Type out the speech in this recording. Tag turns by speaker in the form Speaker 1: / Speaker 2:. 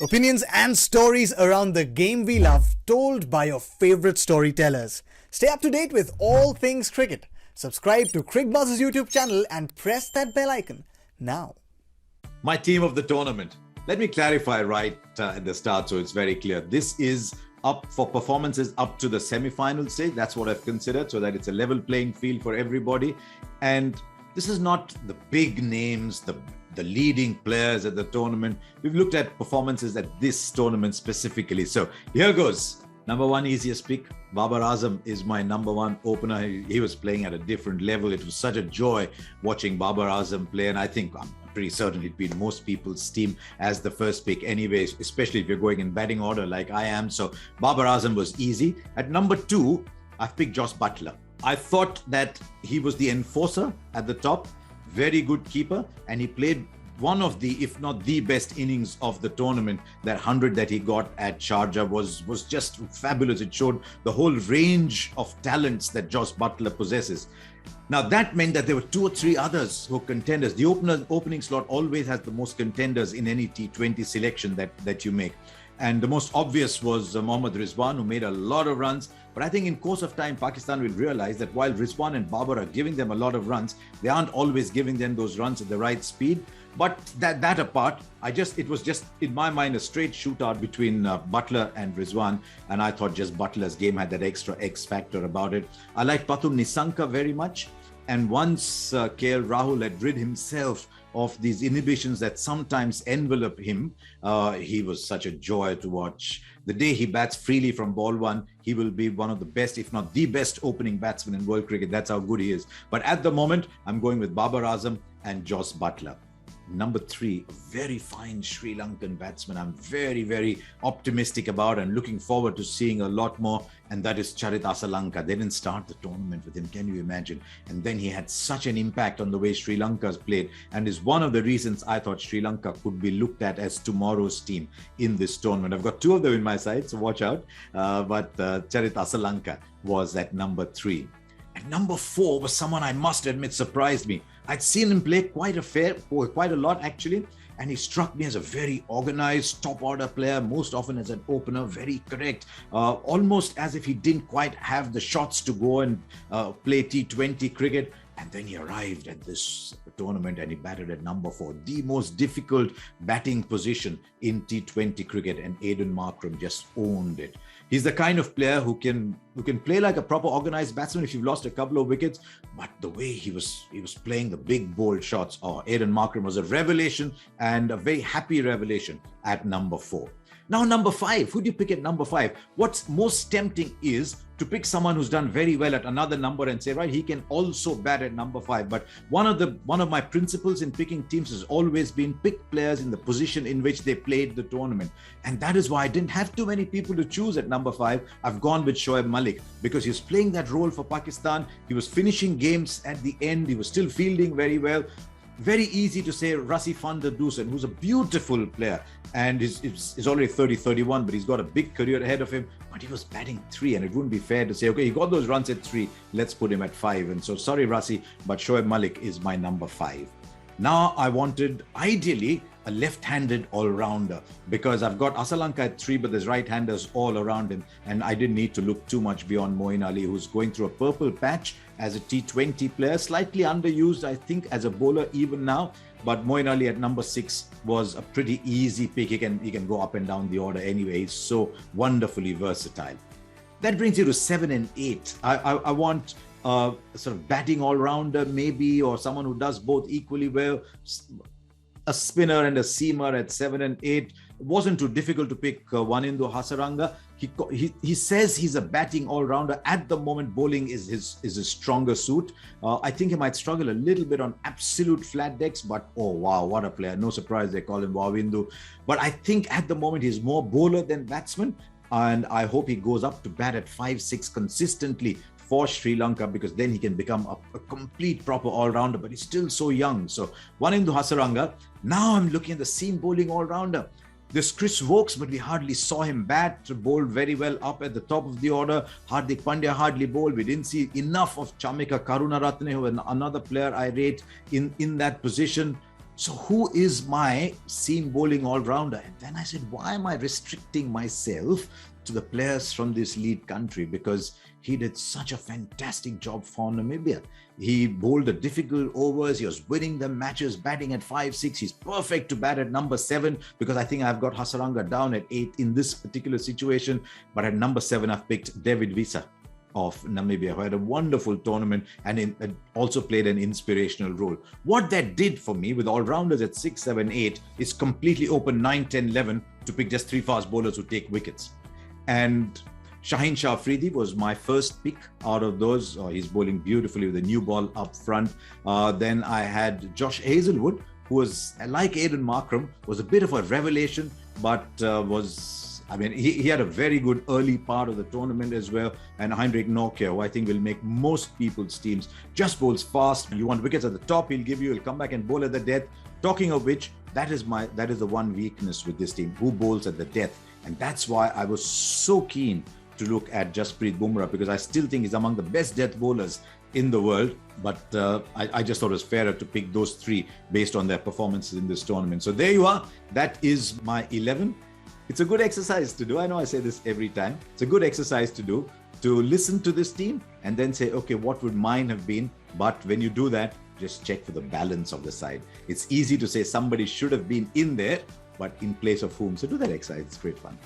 Speaker 1: Opinions and stories around the game we love, told by your favorite storytellers. Stay up to date with all things cricket. Subscribe to Cricbuzz's YouTube channel and press that bell icon now.
Speaker 2: My team of the tournament. Let me clarify right at the start so it's very clear. This is up for performances up to the semi-final stage. That's what I've considered, so that it's a level playing field for everybody. And this is not the big names, the leading players at the tournament. We've looked at performances at this tournament specifically. So here goes. Number one easiest pick, Babar Azam is my number one opener. He was playing at a different level. It was such a joy watching Babar Azam play, and I think I'm pretty certain it'd be most people's team as the first pick anyways, especially if you're going in batting order like I am. So Babar Azam was easy. At number two, I've picked Jos Buttler. I thought that he was the enforcer at the top, very good keeper, and he played one of the, if not the best innings of the tournament. That 100 that he got at Sharjah was just fabulous. It showed the whole range of talents that Jos Buttler possesses. Now that meant that there were two or three others who were contenders. The opening slot always has the most contenders in any T20 selection that you make. And the most obvious was Mohammad Rizwan, who made a lot of runs. But I think in course of time, Pakistan will realize that while Rizwan and Babar are giving them a lot of runs, they aren't always giving them those runs at the right speed. But that apart, it was just in my mind a straight shootout between Buttler and Rizwan, and I thought just Butler's game had that extra X factor about it. I like Pathum Nissanka very much, and once KL Rahul had rid himself of these inhibitions that sometimes envelop him, he was such a joy to watch. The day he bats freely from ball one, he will be one of the best, if not the best opening batsman in world cricket. That's how good he is. But at the moment, I'm going with Babar Azam and Jos Buttler. Number three, a very fine Sri Lankan batsman I'm very, very optimistic about and looking forward to seeing a lot more, and that is Charit Asalanka. They didn't start the tournament with him, can you imagine? And then he had such an impact on the way Sri Lanka's played, and is one of the reasons I thought Sri Lanka could be looked at as tomorrow's team in this tournament. I've got two of them in my side, so watch out. But Charit Asalanka was at number three. And number four was someone I must admit surprised me. I'd seen him play quite a lot actually, and he struck me as a very organized top order player, most often as an opener, very correct, almost as if he didn't quite have the shots to go and play T20 cricket. And then he arrived at this tournament and he batted at number four, the most difficult batting position in T20 cricket, and Aiden Markram just owned it. He's the kind of player who can play like a proper organized batsman if you've lost a couple of wickets, but the way he was playing the big bold shots, Aiden Markram was a revelation, and a very happy revelation at number four. Now, number five, who do you pick at number five? What's most tempting is to pick someone who's done very well at another number and say, right, he can also bat at number five. But one of my principles in picking teams has always been pick players in the position in which they played the tournament. And that is why I didn't have too many people to choose at number five. I've gone with Shoaib Malik because he's playing that role for Pakistan. He was finishing games at the end. He was still fielding very well. Very easy to say Rassi van der Dusen, who's a beautiful player, and is already 30-31, but he's got a big career ahead of him. But he was batting three, and it wouldn't be fair to say, okay, he got those runs at three, let's put him at five. And so, sorry, Rassi, but Shoaib Malik is my number five. Now, I wanted, ideally, a left-handed all-rounder, because I've got Asalanka at three, but there's right-handers all around him, and I didn't need to look too much beyond Moeen Ali, who's going through a purple patch as a T20 player, slightly underused, I think, as a bowler even now. But Moeen Ali at number six was a pretty easy pick. He can go up and down the order anyway. He's so wonderfully versatile. That brings you to 7 and 8. I want a sort of batting all-rounder maybe, or someone who does both equally well. A spinner and a seamer at 7 and 8. It wasn't too difficult to pick Wanindu Hasaranga. He says he's a batting all-rounder. At the moment, bowling is his stronger suit. I think he might struggle a little bit on absolute flat decks, but oh wow, what a player. No surprise they call him Wawindu. But I think at the moment he's more bowler than batsman, and I hope he goes up to bat at 5-6 consistently for Sri Lanka, because then he can become a complete proper all-rounder, but he's still so young. So Wanindu Hasaranga. Now I'm looking at the seam bowling all-rounder. There's Chris Vokes, but we hardly saw him bat, bowled very well up at the top of the order. Hardik Pandya hardly bowled. We didn't see enough of Chamika Karunaratne, who was another player I rate in that position. so who is my seam bowling all-rounder? And then I said, why am I restricting myself to the players from this lead country? Because he did such a fantastic job for Namibia. He bowled the difficult overs. He was winning the matches, batting at 5-6. He's perfect to bat at number 7, because I think I've got Hasaranga down at 8 in this particular situation. But at number 7, I've picked David Visa of Namibia, who had a wonderful tournament and also played an inspirational role. What that did for me with all-rounders at 6, 7, 8 is completely open 9, 10, 11 to pick just 3 fast bowlers who take wickets. And Shaheen Shah Afridi was my first pick out of those. He's bowling beautifully with a new ball up front. Then I had Josh Hazelwood, who was, like Aiden Markram, was a bit of a revelation, but he had a very good early part of the tournament as well. And Anrich Nortje, who I think will make most people's teams, just bowls fast. You want wickets at the top, he'll come back and bowl at the death. Talking of which, that is the one weakness with this team, who bowls at the death. And that's why I was so keen to look at Jasprit Bumrah, because I still think he's among the best death bowlers in the world. But I just thought it was fairer to pick those 3 based on their performances in this tournament. So there you are. That is my 11. It's a good exercise to do. I know I say this every time. It's a good exercise to do, to listen to this team and then say, okay, what would mine have been? But when you do that, just check for the balance of the side. It's easy to say somebody should have been in there, but in place of whom? So do that exercise. It's great fun.